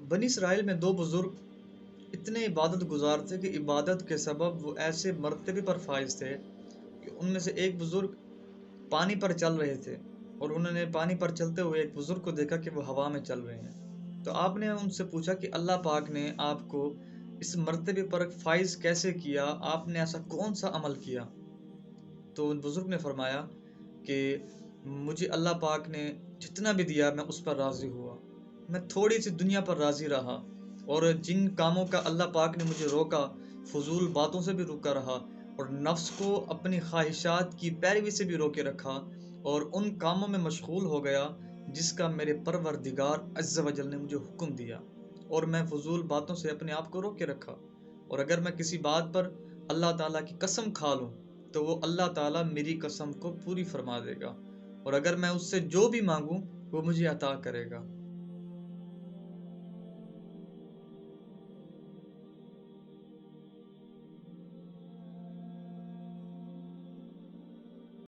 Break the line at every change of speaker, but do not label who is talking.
بنی اسرائیل میں دو بزرگ اتنے عبادت گزار تھے کہ عبادت کے سبب وہ ایسے مرتبے پر فائز تھے کہ ان میں سے ایک بزرگ پانی پر چل رہے تھے، اور انہوں نے پانی پر چلتے ہوئے ایک بزرگ کو دیکھا کہ وہ ہوا میں چل رہے ہیں۔ تو آپ نے ان سے پوچھا کہ اللہ پاک نے آپ کو اس مرتبے پر فائز کیسے کیا، آپ نے ایسا کون سا عمل کیا؟ تو ان بزرگ نے فرمایا کہ مجھے اللہ پاک نے جتنا بھی دیا میں اس پر راضی ہوا، میں تھوڑی سی دنیا پر راضی رہا، اور جن کاموں کا اللہ پاک نے مجھے روکا، فضول باتوں سے بھی روکا رہا، اور نفس کو اپنی خواہشات کی پیروی سے بھی روکے رکھا، اور ان کاموں میں مشغول ہو گیا جس کا میرے پروردگار عز و جل نے مجھے حکم دیا، اور میں فضول باتوں سے اپنے آپ کو روکے رکھا۔ اور اگر میں کسی بات پر اللہ تعالیٰ کی قسم کھا لوں تو وہ اللہ تعالیٰ میری قسم کو پوری فرما دے گا، اور اگر میں اس سے جو بھی مانگوں وہ مجھے عطا کرے گا۔